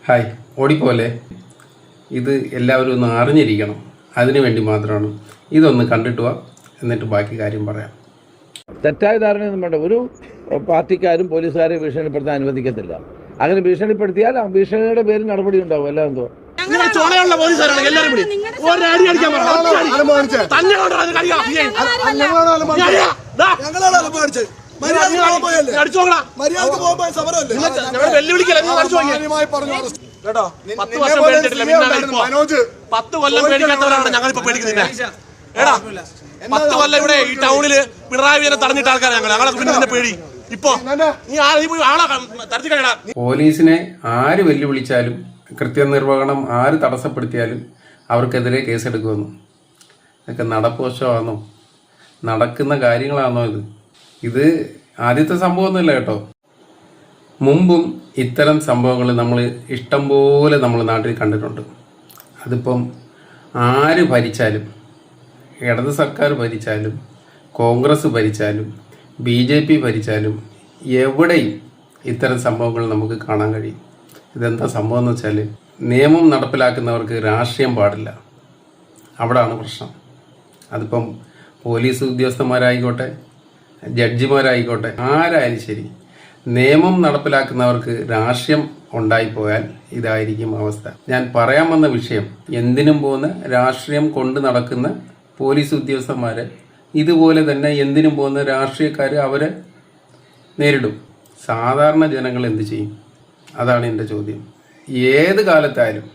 Hi, ഓടിപ്പോലെ ഇത് എല്ലാവരും ഒന്ന് അറിഞ്ഞിരിക്കണം. അതിനു വേണ്ടി മാത്രമാണ് ഇതൊന്ന് കണ്ടിട്ട് വാ, എന്നിട്ട് ബാക്കി കാര്യം പറയാം. തെറ്റായ ധാരണയൊന്നും വേണ്ട. ഒരു പാർട്ടിക്കാരും പോലീസുകാരെ ഭീഷണിപ്പെടുത്താൻ അനുവദിക്കത്തില്ല. അങ്ങനെ ഭീഷണിപ്പെടുത്തിയാൽ ആ ഭീഷണിയുടെ പേരിൽ നടപടി ഉണ്ടാവും. എല്ലാം എന്തോ ഈ ടൗണില് പിണറായി വിജയനെ തടഞ്ഞിട്ട ആൾക്കാരെ ഞങ്ങളെ പിന്നെ പേടി. ഇപ്പൊ പോലീസിനെ ആര് വെല്ലുവിളിച്ചാലും, കൃത്യനിർവഹണം ആര് തടസ്സപ്പെടുത്തിയാലും അവർക്കെതിരെ കേസെടുക്കുമെന്നു. ഇതൊക്കെ നടപ്പുവശമാണോ, നടക്കുന്ന കാര്യങ്ങളാണോ? ഇത് ആദ്യത്തെ സംഭവമൊന്നുമില്ല കേട്ടോ. മുമ്പും ഇത്തരം സംഭവങ്ങൾ നമ്മൾ ഇഷ്ടം പോലെ നമ്മൾ നാട്ടിൽ കണ്ടിട്ടുണ്ട്. അതിപ്പം ആര് ഭരിച്ചാലും, ഇടത് സർക്കാർ ഭരിച്ചാലും, കോൺഗ്രസ് ഭരിച്ചാലും, BJP ഭരിച്ചാലും, എവിടെയും ഇത്തരം സംഭവങ്ങൾ നമുക്ക് കാണാൻ കഴിയും. ഇതെന്താ സംഭവം എന്ന് വെച്ചാൽ, നിയമം നടപ്പിലാക്കുന്നവർക്ക് രാഷ്ട്രീയം പാടില്ല. അവിടാണ് പ്രശ്നം. അതിപ്പം പോലീസ് ഉദ്യോഗസ്ഥന്മാരായിക്കോട്ടെ, ജഡ്ജിമാരായിക്കോട്ടെ, ആരായാലും ശരി, നിയമം നടപ്പിലാക്കുന്നവർക്ക് രാഷ്ട്രീയം ഉണ്ടായിപ്പോയാൽ ഇതായിരിക്കും അവസ്ഥ. ഞാൻ പറയാൻ വന്ന വിഷയം, എന്തിനും പോകുന്ന രാഷ്ട്രീയം കൊണ്ട് നടക്കുന്ന പോലീസ് ഉദ്യോഗസ്ഥന്മാരെ ഇതുപോലെ തന്നെ എന്തിനും പോകുന്ന രാഷ്ട്രീയക്കാർ അവരെ നേരിടും. സാധാരണ ജനങ്ങൾ എന്ത് ചെയ്യും? അതാണ് എൻ്റെ ചോദ്യം. ഏത് കാലത്തായാലും,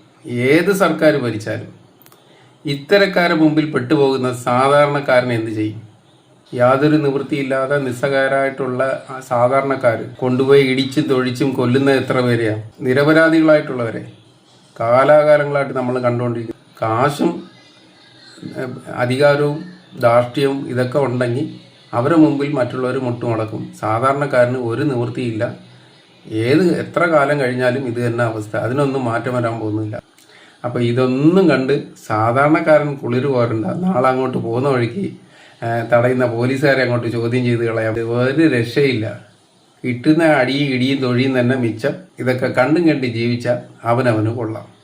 ഏത് സർക്കാർ ഭരിച്ചാലും ഇത്തരക്കാരുടെ മുമ്പിൽ പെട്ടുപോകുന്ന സാധാരണക്കാരനെ എന്ത് ചെയ്യും? യാതൊരു നിവൃത്തിയില്ലാതെ നിസ്സഹായരായിട്ടുള്ള സാധാരണക്കാർ കൊണ്ടുപോയി ഇടിച്ചും തൊഴിച്ചും കൊല്ലുന്ന എത്ര പേരെയാണ്? നിരപരാധികളായിട്ടുള്ളവരെ കാലാകാലങ്ങളായിട്ട് നമ്മൾ കണ്ടുകൊണ്ടിരിക്കും. കാശും അധികാരവും ധാർഷ്ട്യവും ഇതൊക്കെ ഉണ്ടെങ്കിൽ അവരുടെ മുമ്പിൽ മറ്റുള്ളവർ മുട്ടുമടക്കും. സാധാരണക്കാരന് ഒരു നിവൃത്തിയില്ല. എത്ര കാലം കഴിഞ്ഞാലും ഇത് തന്നെ അവസ്ഥ. അതിനൊന്നും മാറ്റം വരാൻ പോകുന്നില്ല. അപ്പോൾ ഇതൊന്നും കണ്ട് സാധാരണക്കാരൻ കുളിര് പോരണ്ട. നാളെ അങ്ങോട്ട് പോകുന്ന വഴിക്ക് തടയുന്ന പോലീസുകാരെ അങ്ങോട്ട് ചോദ്യം ചെയ്ത് കളയാം. ഒരു രക്ഷയില്ല. കിട്ടുന്ന അടിയും ഇടിയും തൊഴിയും തന്നെ മിച്ചം. ഇതൊക്കെ കണ്ടും കണ്ട് ജീവിച്ചാൽ അവനവന് കൊള്ളാം.